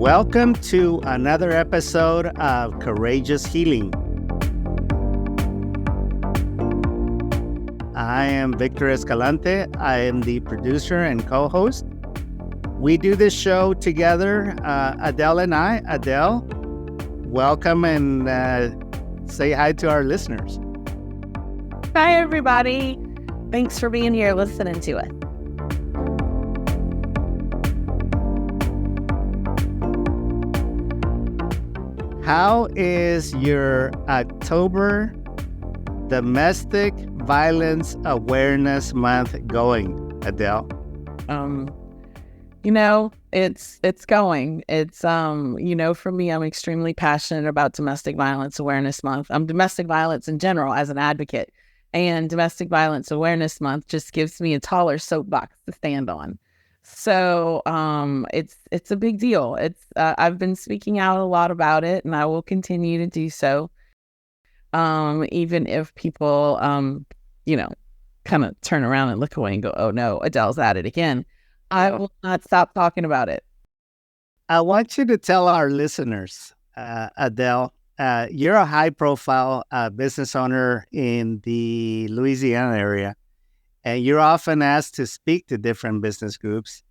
Welcome to another episode of Courageous Healing. I am Victor Escalante. I am the producer and co-host. We do this show together, Adele and I. Adele, welcome and say hi to our listeners. Hi, everybody. Thanks for being here listening to it. How is your October Domestic Violence Awareness Month going, Adele? It's going. It's for me, I'm extremely passionate about Domestic Violence Awareness Month. Domestic violence in general as an advocate, and Domestic Violence Awareness Month just gives me a taller soapbox to stand on. So it's a big deal. I've been speaking out a lot about it, and I will continue to do so. Even if people kind of turn around and look away and go, "Oh no, Adele's at it again." I will not stop talking about it. I want you to tell our listeners, Adele, you're a high-profile business owner in the Louisiana area. And you're often asked to speak to different business groups.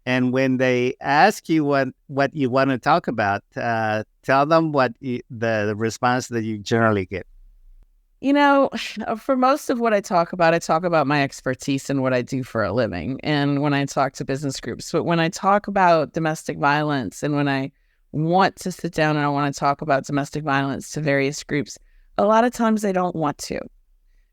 And when they ask you what you want to talk about, tell them the response that you generally get. For most of what I talk about my expertise and what I do for a living. And when I talk to business groups, but when I talk about domestic violence and when I want to sit down and I want to talk about domestic violence to various groups, a lot of times they don't want to.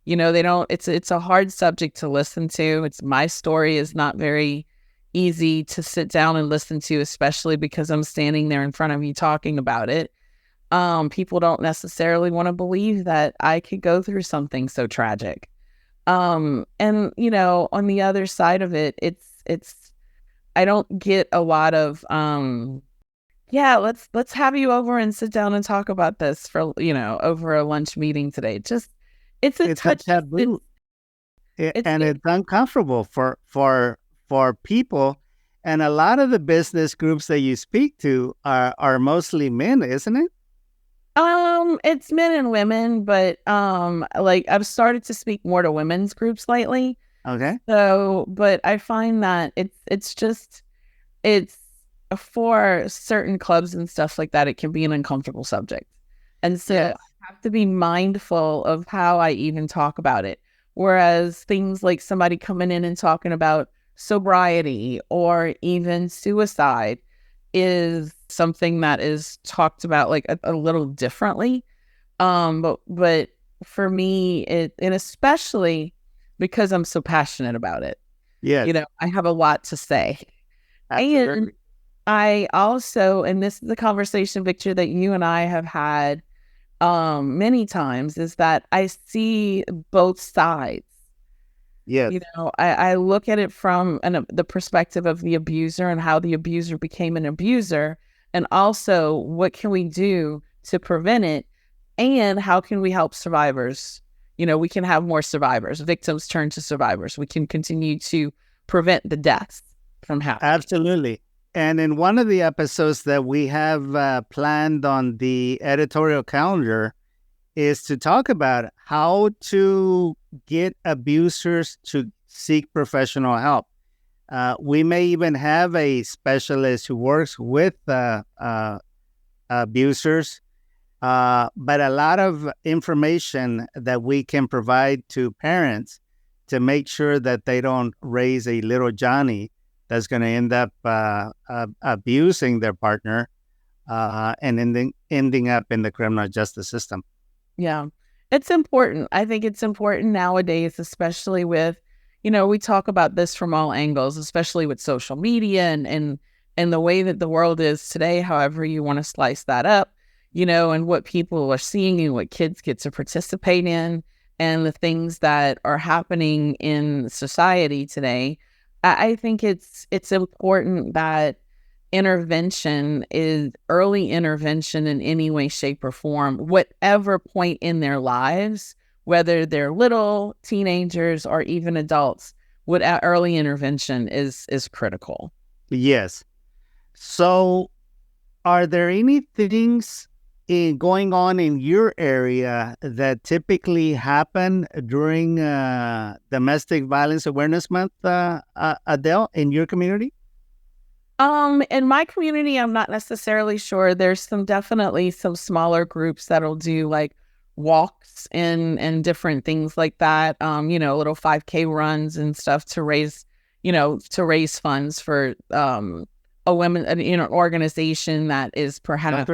They don't, it's a hard subject to listen to. My story is not very easy to sit down and listen to, especially because I'm standing there in front of you talking about it. People don't necessarily want to believe that I could go through something so tragic. And on the other side of it, it's, I don't get a lot of, let's have you over and sit down and talk about this for, over a lunch meeting today. It's a taboo, and it's uncomfortable for people. And a lot of the business groups that you speak to are mostly men, isn't it? It's men and women, but I've started to speak more to women's groups lately. Okay. So, but I find that it's for certain clubs and stuff like that, it can be an uncomfortable subject, and so. Yes. Have to be mindful of how I even talk about it. Whereas things like somebody coming in and talking about sobriety or even suicide is something that is talked about like a little differently. But for me, and especially because I'm so passionate about it. Yeah. I have a lot to say. Absolutely. And I also, and this is the conversation, Victor, that you and I have had many times, is that I see both sides. Yes. I look at it from the perspective of the abuser and how the abuser became an abuser, and also what can we do to prevent it, and how can we help survivors? We can have more survivors. Victims turn to survivors. We can continue to prevent the deaths from happening. Absolutely. And in one of the episodes that we have planned on the editorial calendar is to talk about how to get abusers to seek professional help. We may even have a specialist who works with abusers, but a lot of information that we can provide to parents to make sure that they don't raise a little Johnny that's going to end up abusing their partner and ending up in the criminal justice system. Yeah, it's important. I think it's important nowadays, especially with, we talk about this from all angles, especially with social media and the way that the world is today, however you want to slice that up, and what people are seeing and what kids get to participate in and the things that are happening in society today. I think it's important that early intervention in any way, shape, or form, whatever point in their lives, whether they're little, teenagers, or even adults, early intervention is critical. Yes. So Are there any things going on in your area that typically happen during Domestic Violence Awareness Month, Adele, in your community? In my community, I'm not necessarily sure. There's definitely some smaller groups that'll do like walks and different things like that. Little 5K runs and stuff to raise funds for a women, an organization that is perhaps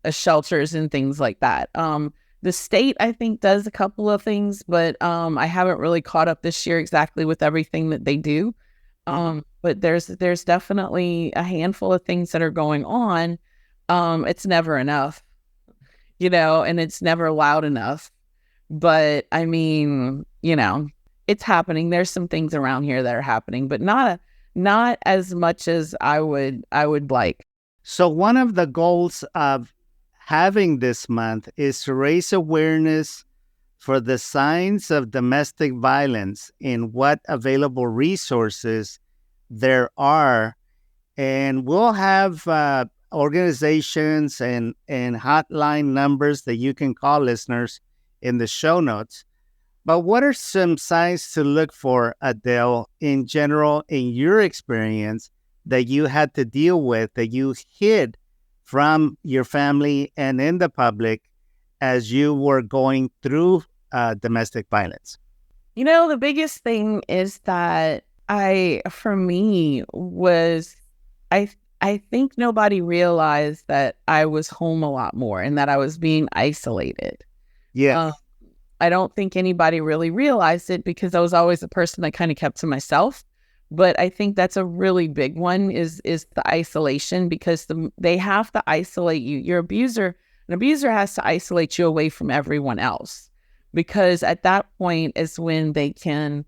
shelters and things like that. The state, I think, does a couple of things, but I haven't really caught up this year exactly with everything that they do. But there's definitely a handful of things that are going on. It's never enough, and it's never loud enough. But I mean, it's happening. There's some things around here that are happening, but not as much as I would like. So one of the goals of having this month is to raise awareness for the signs of domestic violence and what available resources there are. And we'll have organizations and hotline numbers that you can call, listeners, in the show notes. But what are some signs to look for, Adele, in general, in your experience, that you had to deal with, that you hid from your family and in the public as you were going through domestic violence? The biggest thing is that for me was, I think nobody realized that I was home a lot more and that I was being isolated. Yeah. I don't think anybody really realized it because I was always a person that kind of kept to myself. But I think that's a really big one is the isolation, because they have to isolate you. An abuser has to isolate you away from everyone else, because at that point is when they can,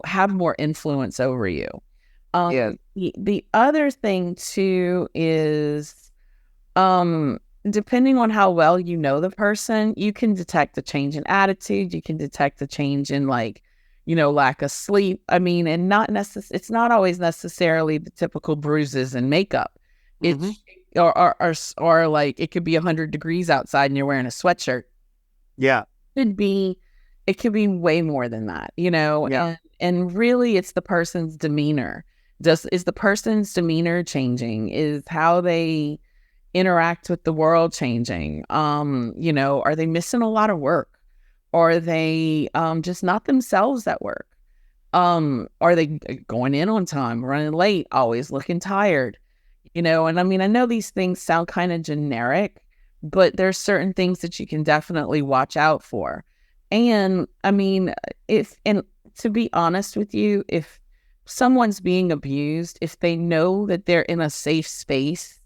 have more influence over you. The other thing too is, depending on how well you know the person, you can detect a change in attitude. You can detect a change in lack of sleep. I mean, and it's not always necessarily the typical bruises and makeup. It's or like it could be 100 degrees outside and you're wearing a sweatshirt. Yeah. It could be way more than that, Yeah. and really it's the person's demeanor. Is the person's demeanor changing? Is how they interact with the world changing? Are they missing a lot of work? Are they just not themselves at work? Are they going in on time, running late, always looking tired? And I mean, I know these things sound kind of generic, but there's certain things that you can definitely watch out for. And I mean, to be honest with you, if someone's being abused, if they know that they're in a safe space,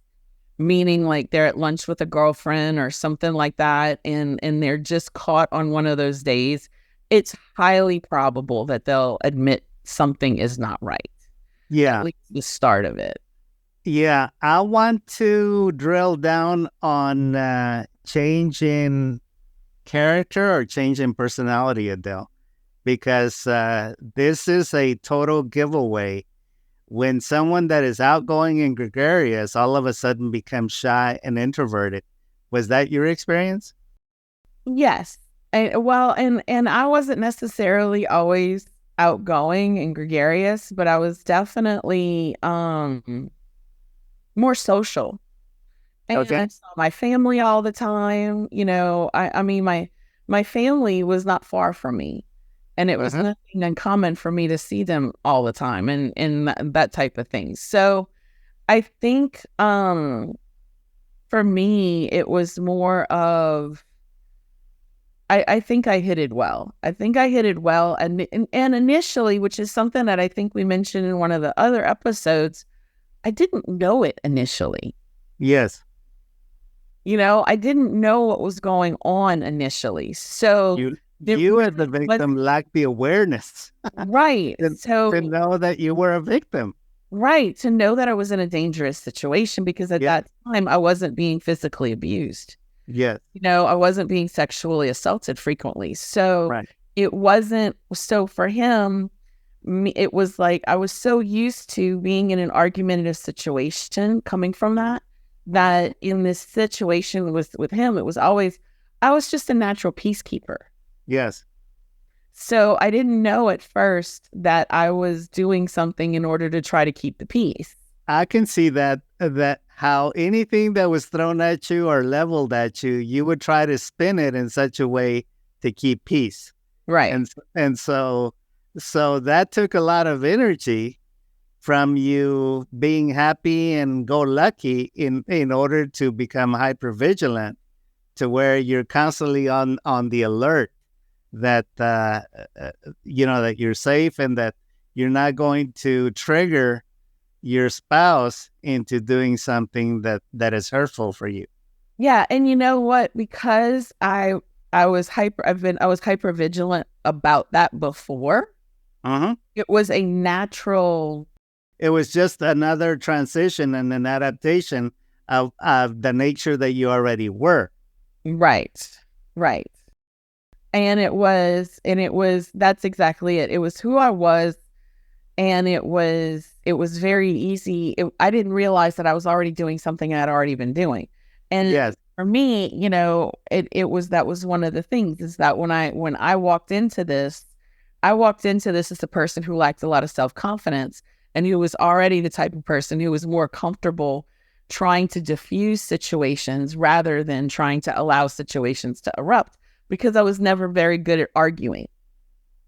meaning like they're at lunch with a girlfriend or something like that, and they're just caught on one of those days, it's highly probable that they'll admit something is not right. Yeah. At least the start of it. Yeah. I want to drill down on change in character or change in personality, Adele, because this is a total giveaway. When someone that is outgoing and gregarious all of a sudden becomes shy and introverted. Was that your experience? Yes. And I wasn't necessarily always outgoing and gregarious, but I was definitely more social. And I saw my family all the time. I mean, my family was not far from me. And it was nothing uncommon for me to see them all the time and that type of thing. So I think for me, it was more of, I think I hit it well. And initially, which is something that I think we mentioned in one of the other episodes, I didn't know it initially. Yes. I didn't know what was going on initially. So you as the victim lacked the awareness. Right. to know that you were a victim. Right. To know that I was in a dangerous situation, because at that time I wasn't being physically abused. Yes. I wasn't being sexually assaulted frequently. So it wasn't, so for him, it was like I was so used to being in an argumentative situation coming from that that in this situation with him, it was always, I was just a natural peacekeeper. Yes. So I didn't know at first that I was doing something in order to try to keep the peace. I can see that how anything that was thrown at you or leveled at you, you would try to spin it in such a way to keep peace. Right. And so that took a lot of energy from you being happy and go lucky in order to become hyper vigilant, to where you're constantly on the alert that that you're safe and that you're not going to trigger your spouse into doing something that is hurtful for you. Yeah, and you know what? Because I was hyper vigilant about that before. It was a natural. It was just another transition and an adaptation of the nature that you already were. Right. And it was, that's exactly it. It was who I was. And it was very easy. I didn't realize that I was already doing something I'd already been doing. And yes, for me, that was one of the things, is that when I walked into this as a person who lacked a lot of self-confidence, and who was already the type of person who was more comfortable trying to diffuse situations rather than trying to allow situations to erupt, because I was never very good at arguing.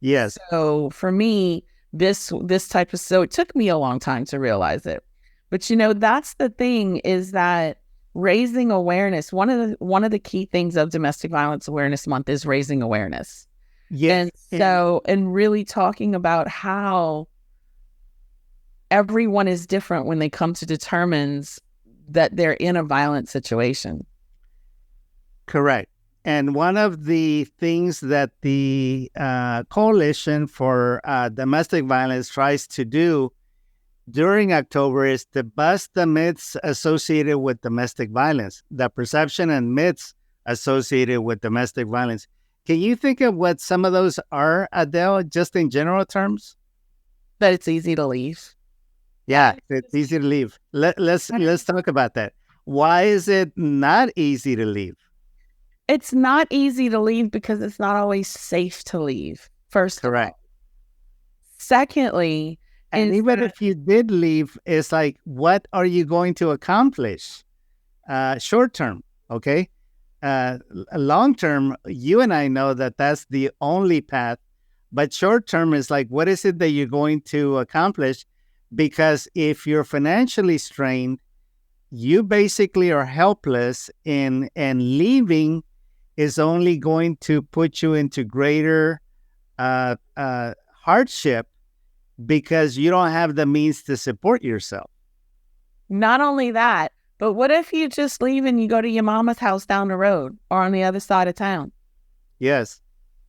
Yes. So for me, this type of, so it took me a long time to realize it. But that's the thing, is that raising awareness, one of the key things of Domestic Violence Awareness Month is raising awareness. Yes. And really talking about how everyone is different when they come to determines that they're in a violent situation. Correct. And one of the things that the Coalition for Domestic Violence tries to do during October is to bust the myths associated with domestic violence, the perception and myths associated with domestic violence. Can you think of what some of those are, Adele, just in general terms? That it's easy to leave. Yeah, it's easy to leave. Let's talk about that. Why is it not easy to leave? It's not easy to leave because it's not always safe to leave, first Correct. of all. Secondly, and even if you did leave, it's like, what are you going to accomplish? Short term, okay? Long term, you and I know that that's the only path. But short term is like, what is it that you're going to accomplish? Because if you're financially strained, you basically are helpless, and leaving is only going to put you into greater hardship, because you don't have the means to support yourself. Not only that, but what if you just leave and you go to your mama's house down the road or on the other side of town? Yes.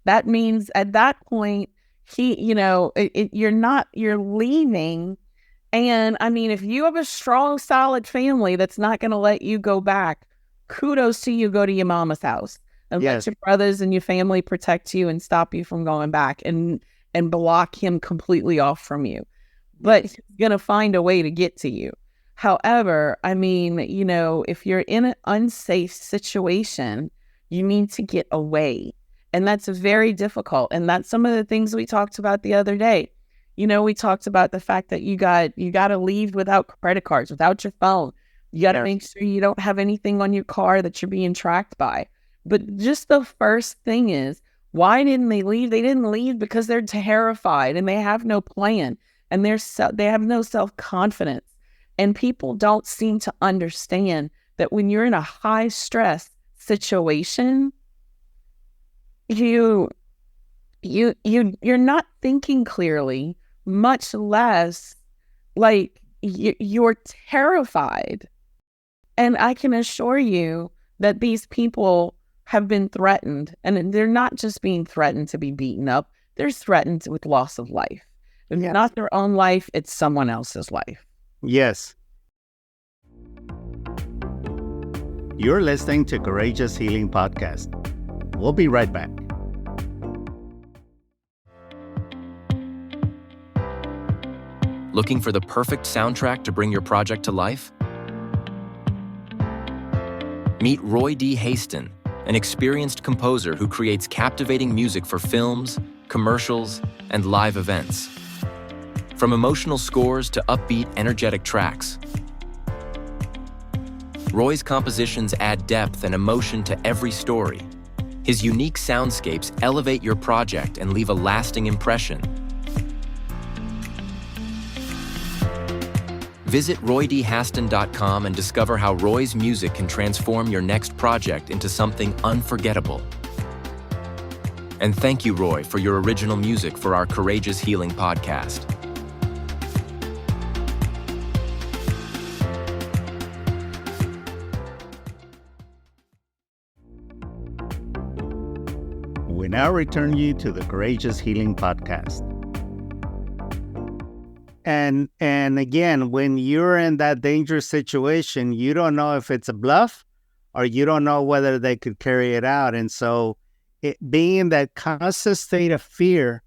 That means at that point, you're leaving. And I mean, if you have a strong, solid family that's not going to let you go back, kudos to you. Go to your mama's house and let your brothers and your family protect you and stop you from going back and block him completely off from you. But he's going to find a way to get to you. However, I mean, if you're in an unsafe situation, you need to get away. And that's very difficult. And that's some of the things we talked about the other day. We talked about the fact that you got to leave without credit cards, without your phone. You got to make sure you don't have anything on your car that you're being tracked by. But just the first thing is, why didn't they leave? They didn't leave because they're terrified and they have no plan, and they have no self-confidence. And people don't seem to understand that when you're in a high stress situation, you're not thinking clearly, much less like you're terrified. And I can assure you that these people have been threatened, and they're not just being threatened to be beaten up. They're threatened with loss of life. It's not their own life, it's someone else's life. Yes. You're listening to Courageous Healing Podcast. We'll be right back. Looking for the perfect soundtrack to bring your project to life? Meet Roy D. Haston, an experienced composer who creates captivating music for films, commercials, and live events. From emotional scores to upbeat, energetic tracks, Roy's compositions add depth and emotion to every story. His unique soundscapes elevate your project and leave a lasting impression. Visit roydhaston.com and discover how Roy's music can transform your next project into something unforgettable. And thank you, Roy, for your original music for our Courageous Healing podcast. We now return you to the Courageous Healing podcast. And again, when you're in that dangerous situation, you don't know if it's a bluff or you don't know whether they could carry it out. And so being in that constant state of fear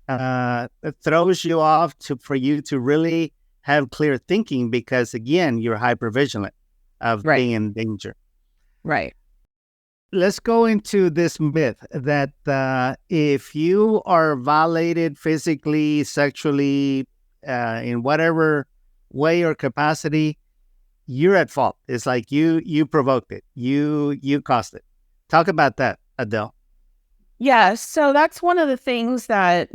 it throws you off for you to really have clear thinking because, again, you're hypervigilant of being in danger. Right. Let's go into this myth that if you are violated physically, sexually, in whatever way or capacity, you're at fault. It's like you provoked it. You caused it. Talk about that, Adele. Yeah, so that's one of the things that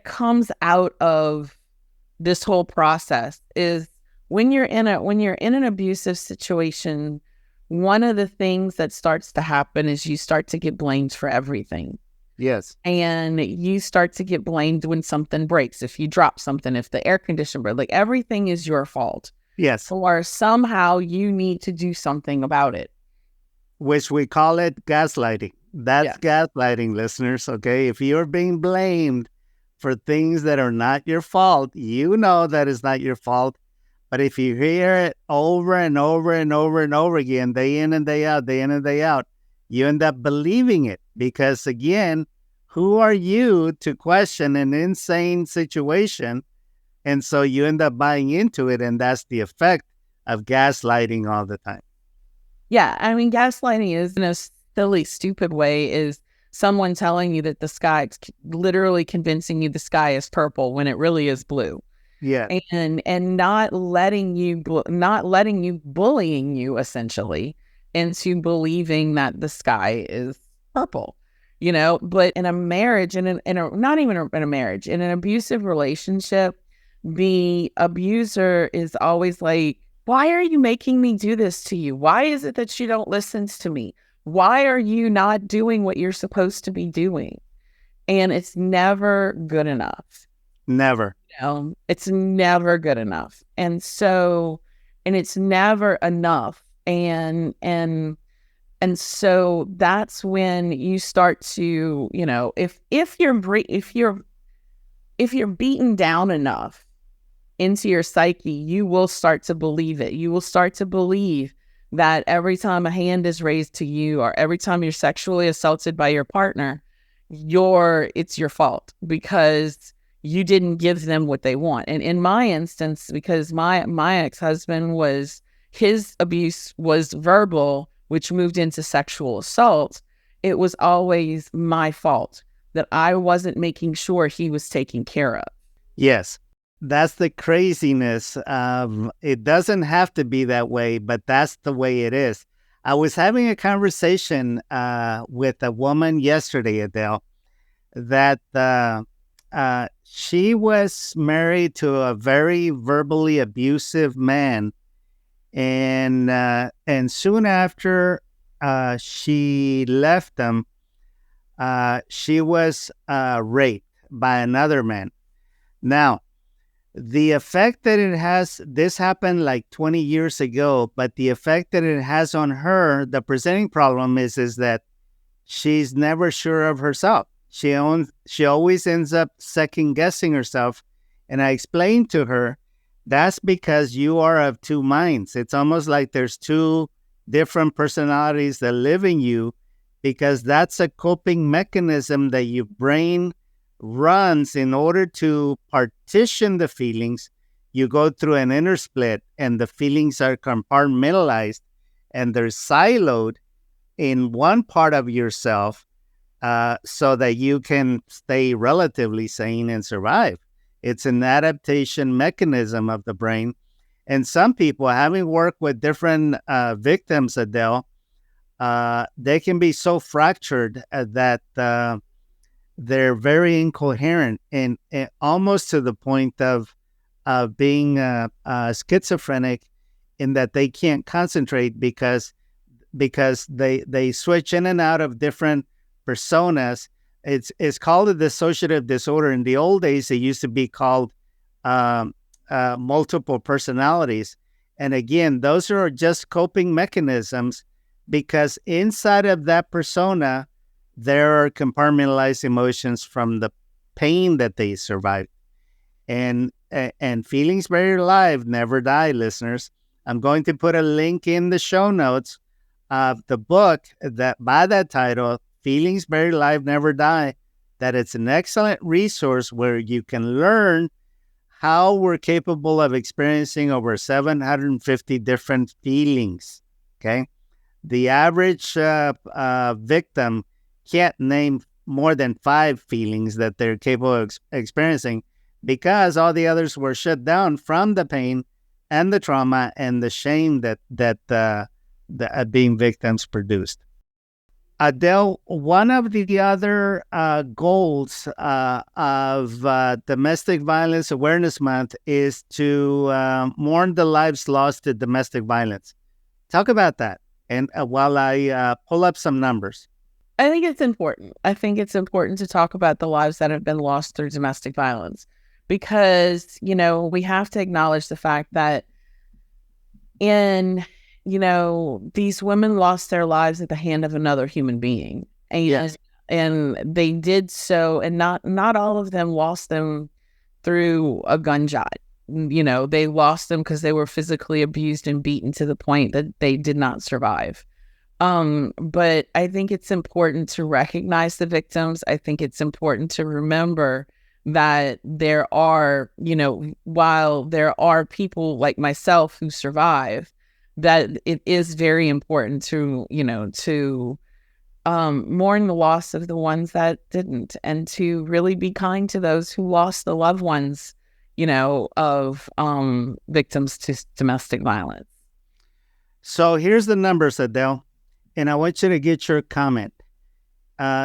comes out of this whole process is when you're in an abusive situation, one of the things that starts to happen is you start to get blamed for everything. Yes. And you start to get blamed when something breaks, if you drop something, if the air conditioner breaks, like everything is your fault. Yes. Or somehow you need to do something about it. Which we call it gaslighting. That's gaslighting, listeners, okay? If you're being blamed for things that are not your fault, you know that it's not your fault. But if you hear it over and over and over and over again, day in and day out, you end up believing it because, again, who are you to question an insane situation? And so you end up buying into it, and that's the effect of gaslighting all the time. Yeah, I mean, gaslighting is in a silly, stupid way is someone telling you that the sky, literally convincing you the sky is purple when it really is blue. Yeah. And not letting you bullying you essentially into believing that the sky is purple, but in a marriage, not even in a marriage, in an abusive relationship, the abuser is always like, why are you making me do this to you? Why is it that you don't listen to me? Why are you not doing what you're supposed to be doing? And it's never good enough. Never. It's never good enough. And it's never enough. And so that's when you start to, if you're beaten down enough into your psyche, you will start to believe it. You will start to believe that every time a hand is raised to you or every time you're sexually assaulted by your partner, it's your fault because you didn't give them what they want. And in my instance, because my ex-husband his abuse was verbal, which moved into sexual assault, it was always my fault that I wasn't making sure he was taken care of. Yes. That's the craziness of it doesn't have to be that way, but that's the way it is. I was having a conversation with a woman yesterday, Adele, that she was married to a very verbally abusive man. And soon after she left him, she was raped by another man. Now, the effect that it has, this happened like 20 years ago, but the effect that it has on her, the presenting problem is that she's never sure of herself. She always ends up second guessing herself. And I explained to her, that's because you are of two minds. It's almost like there's two different personalities that live in you, because that's a coping mechanism that your brain runs in order to partition the feelings. you go through an inner split and the feelings are compartmentalized and they're siloed in one part of yourself, so that you can stay relatively sane and survive. It's an adaptation mechanism of the brain. And some people, having worked with different victims, Adele, they can be so fractured that they're very incoherent and almost to the point of being schizophrenic, in that they can't concentrate because they switch in and out of different personas. It's called a dissociative disorder. In the old days, it used to be called multiple personalities. And again, those are just coping mechanisms, because inside of that persona, there are compartmentalized emotions from the pain that they survived. And feelings buried alive never die, listeners. I'm going to put a link in the show notes of the book that by that title, Feelings Buried Alive Never Die, that it's an excellent resource where you can learn how we're capable of experiencing over 750 different feelings, okay? The average victim can't name more than 5 feelings that they're capable of experiencing, because all the others were shut down from the pain and the trauma and the shame that the being victims produced. Adele, one of the other goals of Domestic Violence Awareness Month is to mourn the lives lost to domestic violence. Talk about that, and while I pull up some numbers. I think it's important. I think it's important to talk about the lives that have been lost through domestic violence, because, we have to acknowledge the fact that these women lost their lives at the hand of another human being. And, Yes. and they did so, and not all of them lost them through a gunshot. They lost them because they were physically abused and beaten to the point that they did not survive. But I think it's important to recognize the victims. I think it's important to remember that there are, while there are people like myself who survive, that it is very important to mourn the loss of the ones that didn't, and to really be kind to those who lost the loved ones, of victims to domestic violence. So here's the numbers, Adele, and I want you to get your comment.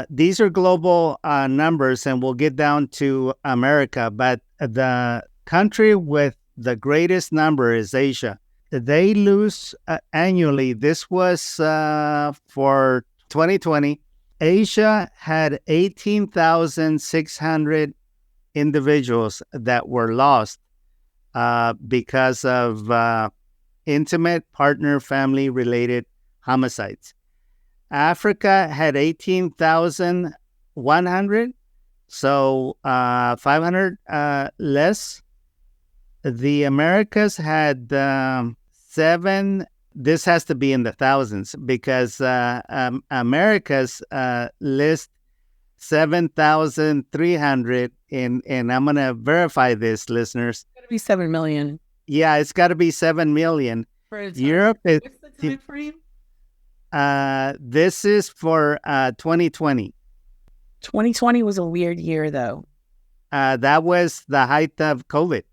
These are global numbers, and we'll get down to America, but the country with the greatest number is Asia. They lose annually. This was for 2020. Asia had 18,600 individuals that were lost because of intimate partner family related homicides. Africa had 18,100, so 500 less. The Americas had 7. This has to be in the thousands, because Americas list 7,300, and I'm going to verify this, listeners. It's got to be 7 million. Yeah, it's got to be 7 million. Europe is... What's the time frame? This is for 2020. 2020 was a weird year, though. That was the height of COVID.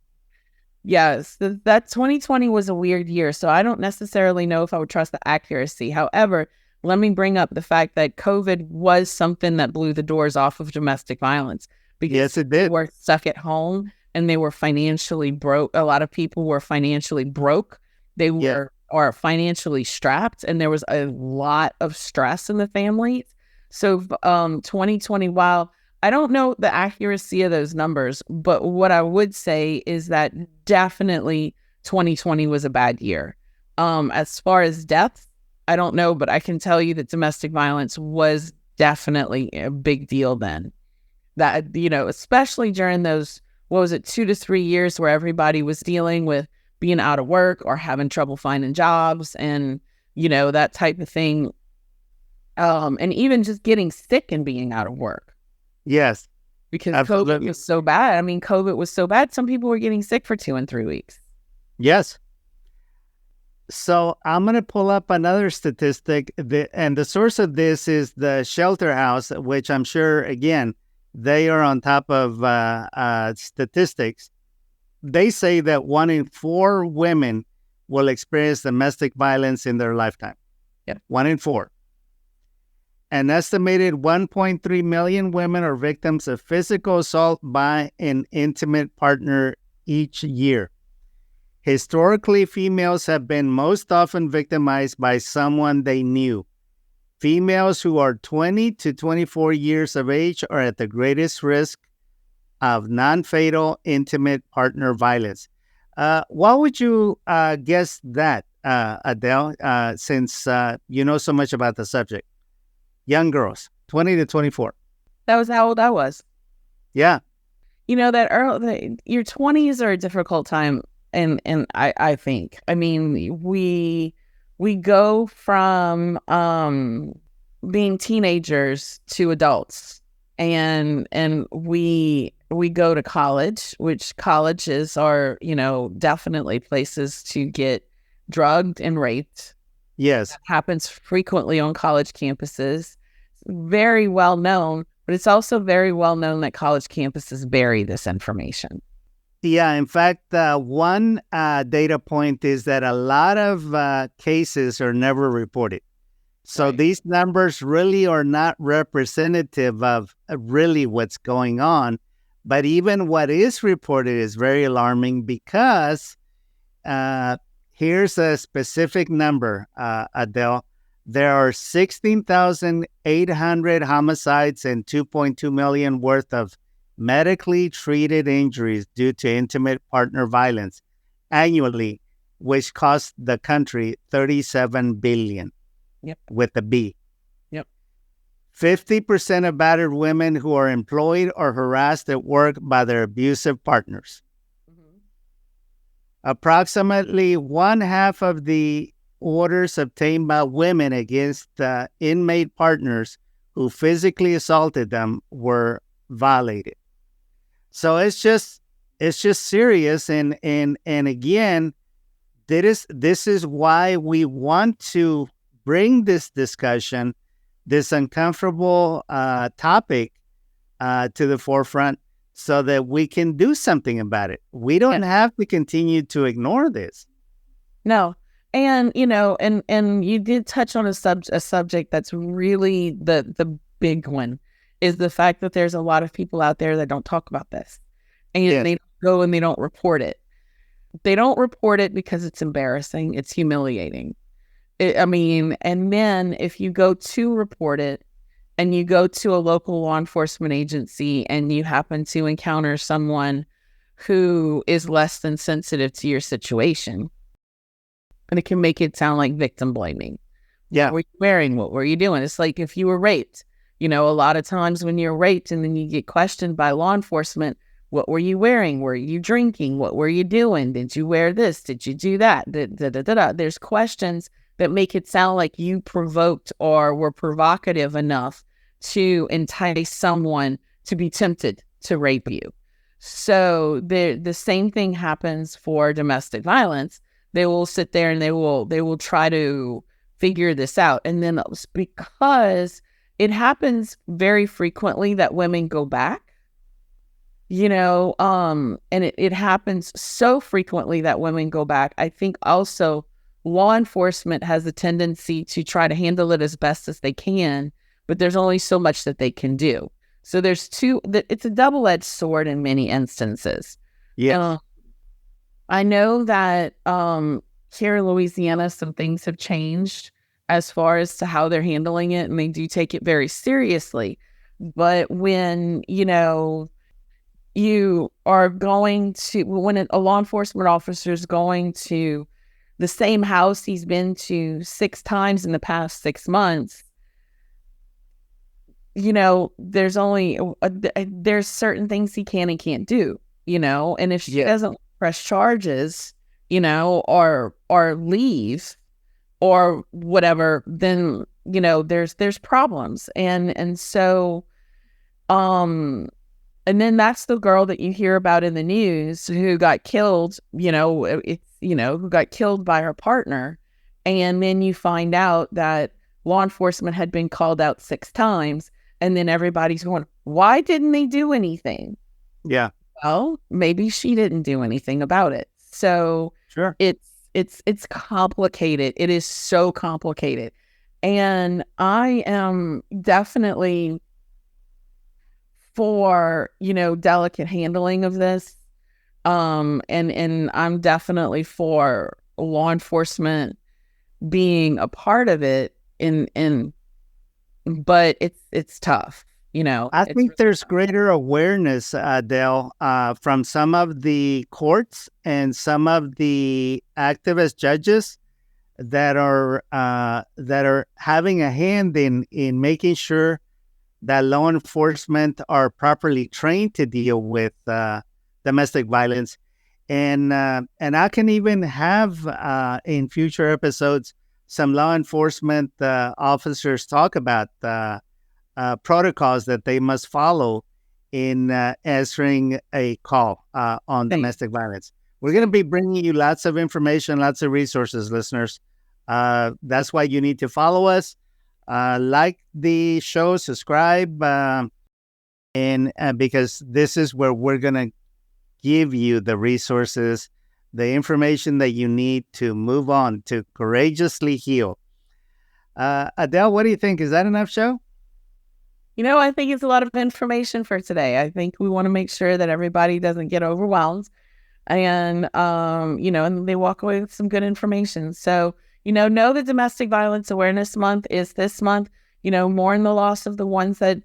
Yes, that 2020 was a weird year, so I don't necessarily know if I would trust the accuracy. However, let me bring up the fact that COVID was something that blew the doors off of domestic violence, because Yes, it did. people were stuck at home and they were financially broke. A lot of people were financially broke. They were or financially strapped, and there was a lot of stress in the families. So 2020, while I don't know the accuracy of those numbers, but what I would say is that definitely 2020 was a bad year. As far as deaths, I don't know, but I can tell you that domestic violence was definitely a big deal then. That, especially during those, 2 to 3 years where everybody was dealing with being out of work or having trouble finding jobs and, that type of thing. And even just getting sick and being out of work. Yes. because COVID Absolutely. was so bad. I mean, COVID was so bad, some people were getting sick for 2 and 3 weeks. Yes. So I'm going to pull up another statistic, and the source of this is the Shelter House, which I'm sure, again, they are on top of statistics. They say that 1 in 4 women will experience domestic violence in their lifetime. Yep. 1 in 4. An estimated 1.3 million women are victims of physical assault by an intimate partner each year. Historically, females have been most often victimized by someone they knew. Females who are 20 to 24 years of age are at the greatest risk of non-fatal intimate partner violence. Why would you guess that, Adele, since you know so much about the subject? Young girls, 20 to 24. That was how old I was. Yeah. You know, that your 20s are a difficult time. And I think, I mean, we go from being teenagers to adults, and we go to college, which colleges are, you know, definitely places to get drugged and raped. Yes. That happens frequently on college campuses. Very well known, but it's also very well known that college campuses bury this information. Yeah, in fact, one data point is that a lot of cases are never reported. So Right. these numbers really are not representative of really what's going on. But even what is reported is very alarming because here's a specific number, Adele. There are 16,800 homicides and 2.2 million worth of medically treated injuries due to intimate partner violence annually, which cost the country $37 billion. Yep. With a B. Yep. 50% of battered women who are employed or harassed at work by their abusive partners. Mm-hmm. Approximately 1/2 of the orders obtained by women against inmate partners who physically assaulted them were violated. So it's just serious, and again, this is why we want to bring this discussion, this uncomfortable topic, to the forefront, so that we can do something about it. We don't have to continue to ignore this. No, and you know, and you did touch on a subject that's really the big one, is the fact that there's a lot of people out there that don't talk about this, and Yes. they go and they don't report it. They don't report it because it's embarrassing, it's humiliating. I mean, and then if you go to report it and you go to a local law enforcement agency and you happen to encounter someone who is less than sensitive to your situation, and it can make it sound like victim blaming. Yeah. What were you wearing? What were you doing? It's like if you were raped. You know, a lot of times when you're raped and then you get questioned by law enforcement, what were you wearing? Were you drinking? What were you doing? Did you wear this? Did you do that? There's questions that make it sound like you provoked or were provocative enough to entice someone to be tempted to rape you. So the same thing happens for domestic violence. They will sit there and they will try to figure this out. And then because it happens very frequently that women go back, you know, and it happens so frequently that women go back. I think also law enforcement has a tendency to try to handle it as best as they can, but there's only so much that they can do. So it's a double-edged sword in many instances. Yes. I know that here in Louisiana, some things have changed as far as to how they're handling it, and they do take it very seriously. But when, you know, you are going to, when a law enforcement officer is going to the same house he's been to 6 times in the past 6 months, you know, there's certain things he can and can't do, you know, and if she doesn't press charges, you know, or leave or whatever, then, you know, there's problems. And so, And then that's the girl that you hear about in the news who got killed, who got killed by her partner. And then you find out that law enforcement had been called out 6 times. And then everybody's going, why didn't they do anything? Yeah. Well, maybe she didn't do anything about it. So Sure. it's complicated. It is so complicated. And I am definitely for, delicate handling of this. And I'm definitely for law enforcement being a part of it but it's tough, I think there's greater awareness, Adele, from some of the courts and some of the activist judges that are having a hand in making sure that law enforcement are properly trained to deal with domestic violence, and I can even have in future episodes some law enforcement officers talk about protocols that they must follow in answering a call on domestic violence. We're going to be bringing you lots of information, lots of resources, listeners. That's why you need to follow us. Like the show, subscribe, and because this is where we're going to give you the resources, the information that you need to move on, to courageously heal. Adele, what do you think? Is that enough show? I think it's a lot of information for today. I think we want to make sure that everybody doesn't get overwhelmed and, and they walk away with some good information. So, know that Domestic Violence Awareness Month is this month. Mourn the loss of the ones that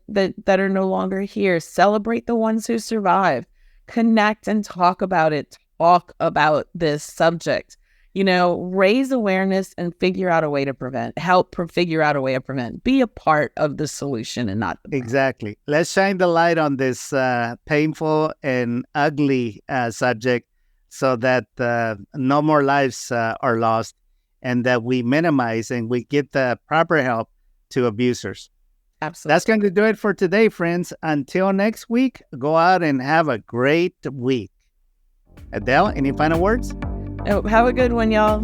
are no longer here. Celebrate the ones who survive. Connect and talk about it. Talk about this subject. Raise awareness and figure out a way to prevent. Figure out a way to prevent. Be a part of the solution and not the problem. Exactly. Let's shine the light on this painful and ugly subject so that no more lives are lost, and that we minimize and we get the proper help to abusers. Absolutely. That's going to do it for today, friends. Until next week, go out and have a great week. Adele, any final words? Have a good one, y'all.